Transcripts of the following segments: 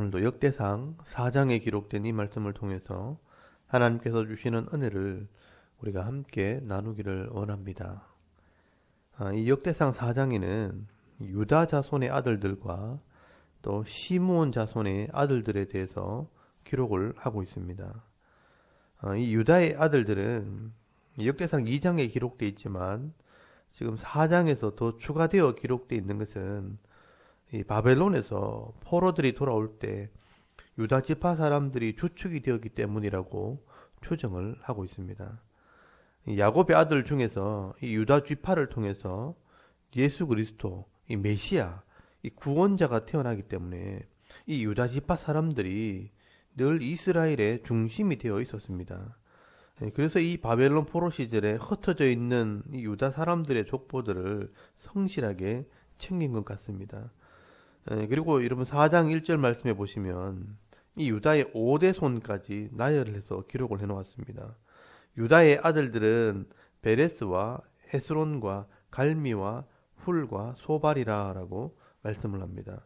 오늘도 역대상 4장에 기록된 이 말씀을 통해서 하나님께서 주시는 은혜를 우리가 함께 나누기를 원합니다. 이 역대상 4장에는 유다 자손의 아들들과 또 시므온 자손의 아들들에 대해서 기록을 하고 있습니다. 이 유다의 아들들은 역대상 2장에 기록되어 있지만 지금 4장에서 더 추가되어 기록되어 있는 것은 이 바벨론에서 포로들이 돌아올 때 유다 지파 사람들이 주축이 되었기 때문이라고 추정을 하고 있습니다. 이 야곱의 아들 중에서 이 유다 지파를 통해서 예수 그리스도, 이 메시아, 이 구원자가 태어나기 때문에 이 유다 지파 사람들이 늘 이스라엘의 중심이 되어 있었습니다. 그래서 이 바벨론 포로 시절에 흩어져 있는 이 유다 사람들의 족보들을 성실하게 챙긴 것 같습니다. 그리고 여러분 4장 1절 말씀해 보시면 이 유다의 5대 손까지 나열을 해서 기록을 해놓았습니다. 유다의 아들들은 베레스와 헤스론과 갈미와 훌과 소발이라 라고 말씀을 합니다.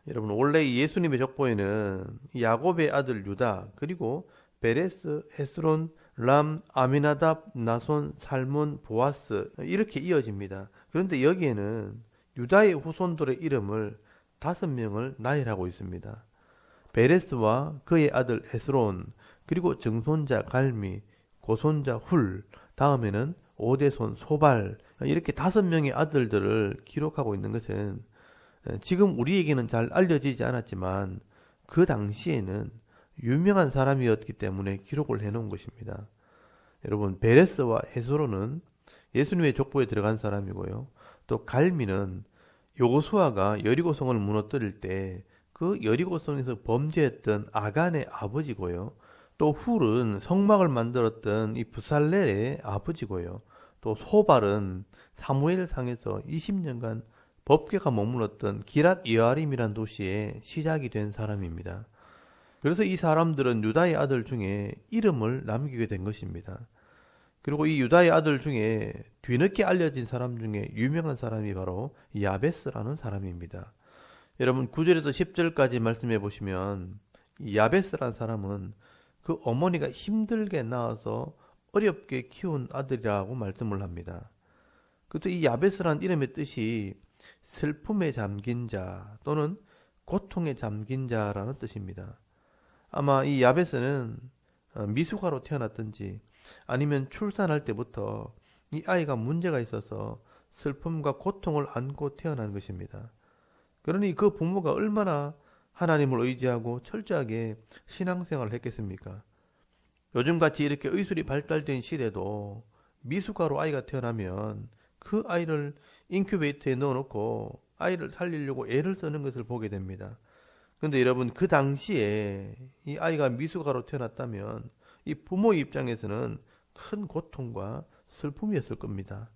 여러분 원래 이 예수님의 족보에는 야곱의 아들 유다 그리고 베레스, 헤스론, 람, 아미나답, 나손, 살몬, 보아스 이렇게 이어집니다. 그런데 여기에는 유다의 후손들의 이름을 5명을 나열하고 있습니다. 베레스와 그의 아들 헤스론, 그리고 증손자 갈미, 고손자 훌, 다음에는 5대손 소발, 이렇게 5명의 아들들을 기록하고 있는 것은 지금 우리에게는 잘 알려지지 않았지만 그 당시에는 유명한 사람이었기 때문에 기록을 해놓은 것입니다. 여러분 베레스와 헤스론은 예수님의 족보에 들어간 사람이고요. 또 갈미는 여호수아가 여리고성을 무너뜨릴 때 그 여리고성에서 범죄했던 아간의 아버지고요. 또 훌은 성막을 만들었던 이 부살렐의 아버지고요. 또 소발은 사무엘상에서 20년간 법궤가 머물렀던 기랏 여아림이란 도시에 시작이 된 사람입니다. 그래서 이 사람들은 유다의 아들 중에 이름을 남기게 된 것입니다. 그리고 이 유다의 아들 중에 뒤늦게 알려진 사람 중에 유명한 사람이 바로 야베스라는 사람입니다. 여러분 9절에서 10절까지 말씀해 보시면 이 야베스라는 사람은 그 어머니가 힘들게 낳아서 어렵게 키운 아들이라고 말씀을 합니다. 그것도 이 야베스라는 이름의 뜻이 슬픔에 잠긴 자 또는 고통에 잠긴 자라는 뜻입니다. 아마 이 야베스는 미숙아로 태어났든지 아니면 출산할 때부터 이 아이가 문제가 있어서 슬픔과 고통을 안고 태어난 것입니다. 그러니 그 부모가 얼마나 하나님을 의지하고 철저하게 신앙생활을 했겠습니까? 요즘같이 이렇게 의술이 발달된 시대도 미숙아로 아이가 태어나면 그 아이를 인큐베이터에 넣어놓고 아이를 살리려고 애를 쓰는 것을 보게 됩니다. 그런데 여러분 그 당시에 이 아이가 미숙아로 태어났다면 이 부모의 입장에서는 큰 고통과 슬픔이었을 겁니다.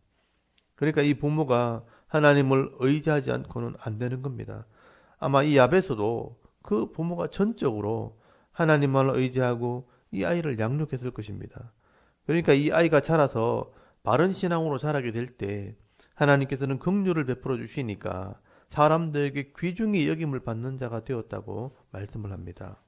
그러니까 이 부모가 하나님을 의지하지 않고는 안 되는 겁니다. 아마 이 야베스도 그 부모가 전적으로 하나님만 의지하고 이 아이를 양육했을 것입니다. 그러니까 이 아이가 자라서 바른 신앙으로 자라게 될 때 하나님께서는 긍휼을 베풀어 주시니까 사람들에게 귀중히 여김을 받는 자가 되었다고 말씀을 합니다.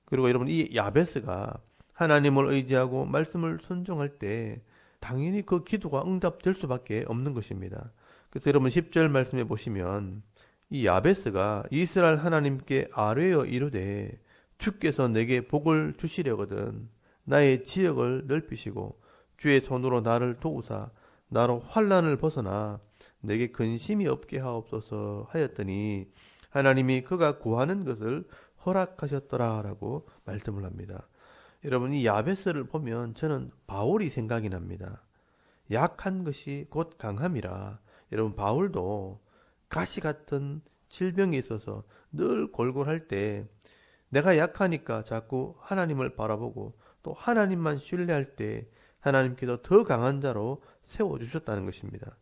그리고 여러분 이 야베스가 하나님을 의지하고 말씀을 순종할 때 당연히 그 기도가 응답될 수밖에 없는 것입니다. 그래서 여러분 10절 말씀해 보시면 이 야베스가 이스라엘 하나님께 아뢰어 이르되 주께서 내게 복을 주시려거든 나의 지역을 넓히시고 주의 손으로 나를 도우사 나로 환난을 벗어나 내게 근심이 없게 하옵소서 하였더니 하나님이 그가 구하는 것을 허락하셨더라 라고 말씀을 합니다. 여러분 이 야베스를 보면 저는 바울이 생각이 납니다. 약한 것이 곧 강함이라. 여러분 바울도 가시 같은 질병이 있어서 늘 골골할 때 내가 약하니까 자꾸 하나님을 바라보고 또 하나님만 신뢰할 때 하나님께서 더 강한 자로 세워주셨다는 것입니다.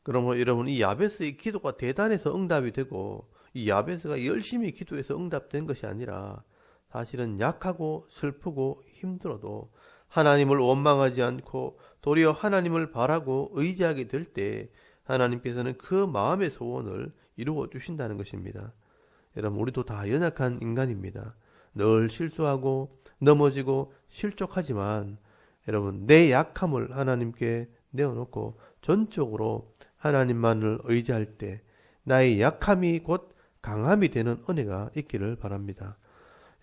그러므로 여러분 이 야베스의 기도가 대단해서 응답이 되고 이 야베스가 열심히 기도해서 응답된 것이 아니라 사실은 약하고 슬프고 힘들어도 하나님을 원망하지 않고 도리어 하나님을 바라고 의지하게 될 때 하나님께서는 그 마음의 소원을 이루어 주신다는 것입니다. 여러분 우리도 다 연약한 인간입니다. 늘 실수하고 넘어지고 실족하지만 여러분 내 약함을 하나님께 내어놓고 전적으로 하나님만을 의지할 때 나의 약함이 곧 강함이 되는 은혜가 있기를 바랍니다.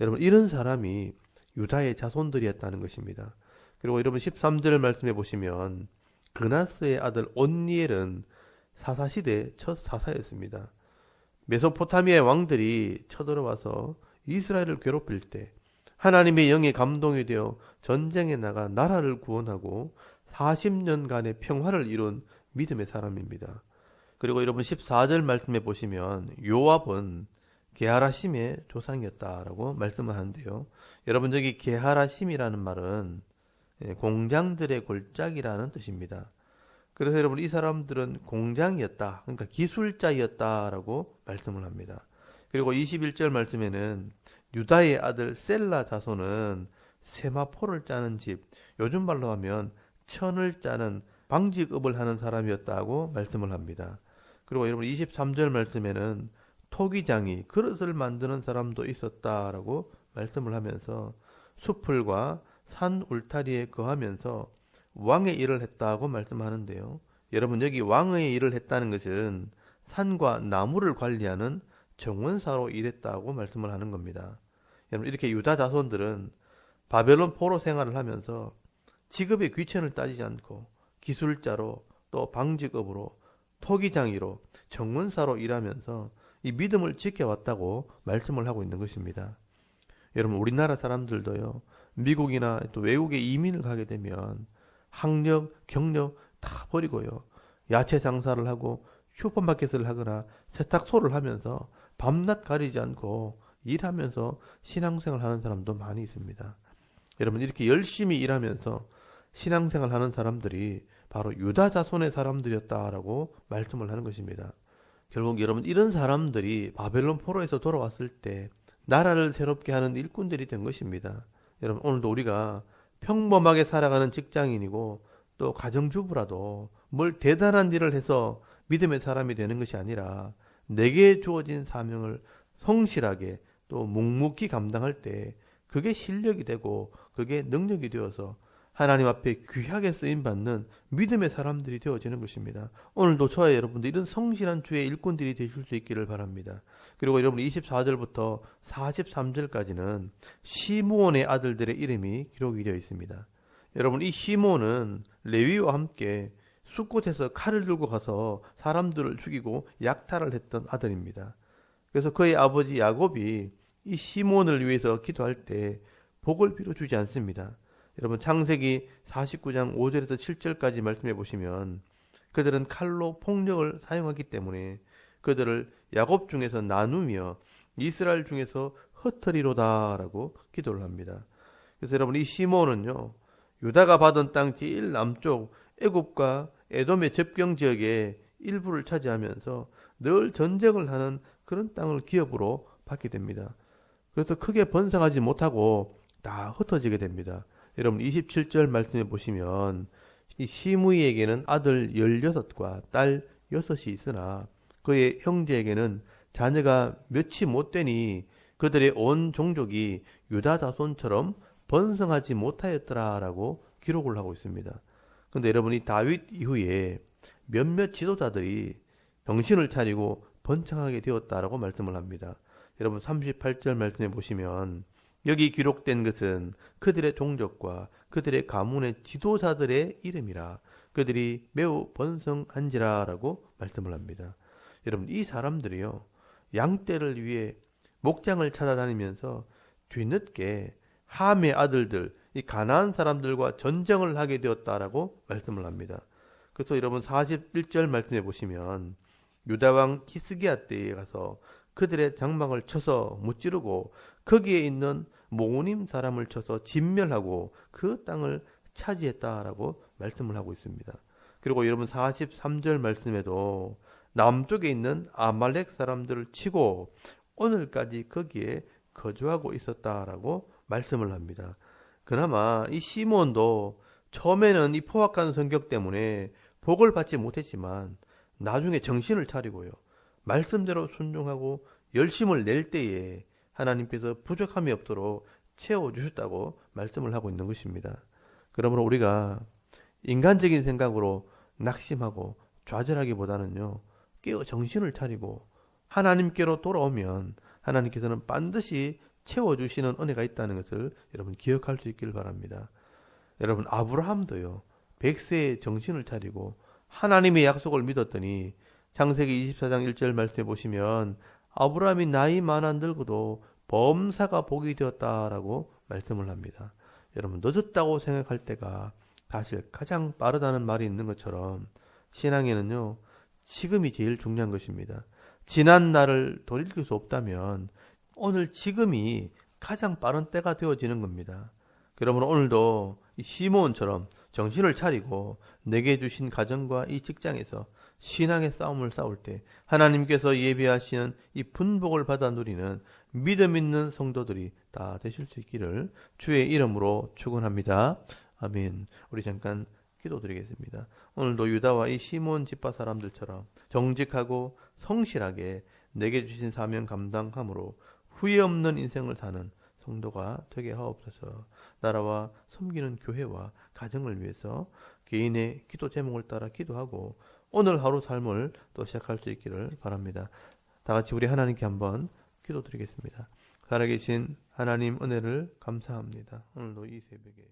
여러분 이런 사람이 유다의 자손들이었다는 것입니다. 그리고 여러분 13절 말씀해 보시면 그나스의 아들 온니엘은 사사시대 첫 사사였습니다. 메소포타미아의 왕들이 쳐들어와서 이스라엘을 괴롭힐 때 하나님의 영에 감동이 되어 전쟁에 나가 나라를 구원하고 40년간의 평화를 이룬 믿음의 사람입니다. 그리고 여러분 14절 말씀해 보시면 요압은 게하라심의 조상이었다라고 말씀을 하는데요. 여러분 여기 게하라심이라는 말은 공장들의 골짜기라는 뜻입니다. 그래서 여러분 이 사람들은 공장이었다, 그러니까 기술자였다라고 말씀을 합니다. 그리고 21절 말씀에는 유다의 아들 셀라 자손은 세마포를 짜는 집, 요즘 말로 하면 천을 짜는 방직업을 하는 사람이었다고 말씀을 합니다. 그리고 여러분 23절 말씀에는 토기장이 그릇을 만드는 사람도 있었다라고 말씀을 하면서 수풀과 산 울타리에 거하면서 왕의 일을 했다고 말씀하는데요. 여러분 여기 왕의 일을 했다는 것은 산과 나무를 관리하는 정원사로 일했다고 말씀을 하는 겁니다. 여러분 이렇게 유다 자손들은 바벨론 포로 생활을 하면서 직업의 귀천을 따지지 않고 기술자로 또 방직업으로 토기장이로 정원사로 일하면서 이 믿음을 지켜왔다고 말씀을 하고 있는 것입니다. 여러분 우리나라 사람들도요, 미국이나 또 외국에 이민을 가게 되면 학력, 경력 다 버리고요, 야채 장사를 하고 슈퍼마켓을 하거나 세탁소를 하면서 밤낮 가리지 않고 일하면서 신앙생활 하는 사람도 많이 있습니다. 여러분 이렇게 열심히 일하면서 신앙생활 하는 사람들이 바로 유다 자손의 사람들이었다라고 말씀을 하는 것입니다. 결국 여러분 이런 사람들이 바벨론 포로에서 돌아왔을 때 나라를 새롭게 하는 일꾼들이 된 것입니다. 여러분 오늘도 우리가 평범하게 살아가는 직장인이고 또 가정주부라도 뭘 대단한 일을 해서 믿음의 사람이 되는 것이 아니라 내게 주어진 사명을 성실하게 또 묵묵히 감당할 때 그게 실력이 되고 그게 능력이 되어서 하나님 앞에 귀하게 쓰임받는 믿음의 사람들이 되어지는 것입니다. 오늘도 저와 여러분들 이런 성실한 주의 일꾼들이 되실 수 있기를 바랍니다. 그리고 여러분 24절부터 43절까지는 시므온의 아들들의 이름이 기록이 되어 있습니다. 여러분 이 시므온은 레위와 함께 숲곳에서 칼을 들고 가서 사람들을 죽이고 약탈을 했던 아들입니다. 그래서 그의 아버지 야곱이 이 시므온을 위해서 기도할 때 복을 빌어주지 않습니다. 여러분 창세기 49장 5절에서 7절까지 말씀해 보시면 그들은 칼로 폭력을 사용하기 때문에 그들을 야곱 중에서 나누며 이스라엘 중에서 흩으리로다라고 기도를 합니다. 그래서 여러분 이 시므온은요, 유다가 받은 땅 제일 남쪽 애굽과 에돔의 접경 지역의 일부를 차지하면서 늘 전쟁을 하는 그런 땅을 기업으로 받게 됩니다. 그래서 크게 번성하지 못하고 다 흩어지게 됩니다. 여러분 27절 말씀해 보시면 이 시므이에게는 아들 16과 딸 6이 있으나 그의 형제에게는 자녀가 몇이 못 되니 그들의 온 종족이 유다 자손처럼 번성하지 못하였더라라고 기록을 하고 있습니다. 그런데 여러분 이 다윗 이후에 몇몇 지도자들이 정신을 차리고 번창하게 되었다라고 말씀을 합니다. 여러분 38절 말씀해 보시면 여기 기록된 것은 그들의 종족과 그들의 가문의 지도자들의 이름이라 그들이 매우 번성한지라라고 말씀을 합니다. 여러분 이 사람들이요, 양떼를 위해 목장을 찾아다니면서 뒤늦게 함의 아들들, 이 가나안 사람들과 전쟁을 하게 되었다라고 말씀을 합니다. 그래서 여러분 41절 말씀해 보시면 유다왕 히스기야 때에 가서 그들의 장막을 쳐서 무찌르고 거기에 있는 모님 사람을 쳐서 진멸하고 그 땅을 차지했다라고 말씀을 하고 있습니다. 그리고 여러분 43절 말씀에도 남쪽에 있는 아말렉 사람들을 치고 오늘까지 거기에 거주하고 있었다라고 말씀을 합니다. 그나마 이 시므온도 처음에는 이 포악한 성격 때문에 복을 받지 못했지만 나중에 정신을 차리고요, 말씀대로 순종하고 열심을 낼 때에 하나님께서 부족함이 없도록 채워주셨다고 말씀을 하고 있는 것입니다. 그러므로 우리가 인간적인 생각으로 낙심하고 좌절하기보다는요, 깨어 정신을 차리고 하나님께로 돌아오면 하나님께서는 반드시 채워주시는 은혜가 있다는 것을 여러분 기억할 수 있기를 바랍니다. 여러분, 아브라함도요, 100세에 정신을 차리고 하나님의 약속을 믿었더니 창세기 24장 1절 말씀해 보시면 아브라함이 나이 많아 늙어도 범사가 복이 되었다라고 말씀을 합니다. 여러분, 늦었다고 생각할 때가 사실 가장 빠르다는 말이 있는 것처럼 신앙에는요, 지금이 제일 중요한 것입니다. 지난 날을 돌이킬 수 없다면 오늘 지금이 가장 빠른 때가 되어지는 겁니다. 그러므로 오늘도 이 시므온처럼 정신을 차리고 내게 주신 가정과 이 직장에서 신앙의 싸움을 싸울 때 하나님께서 예비하시는 이 분복을 받아 누리는 믿음 있는 성도들이 다 되실 수 있기를 주의 이름으로 축원합니다. 아멘. 우리 잠깐 기도드리겠습니다. 오늘도 유다와 이 시므온 지파 사람들처럼 정직하고 성실하게 내게 주신 사명 감당함으로 후회 없는 인생을 사는 성도가 되게 하옵소서. 나라와 섬기는 교회와 가정을 위해서 개인의 기도 제목을 따라 기도하고 오늘 하루 삶을 또 시작할 수 있기를 바랍니다. 다 같이 우리 하나님께 한번 기도드리겠습니다. 살아계신 하나님 은혜를 감사합니다. 오늘도 이 새벽에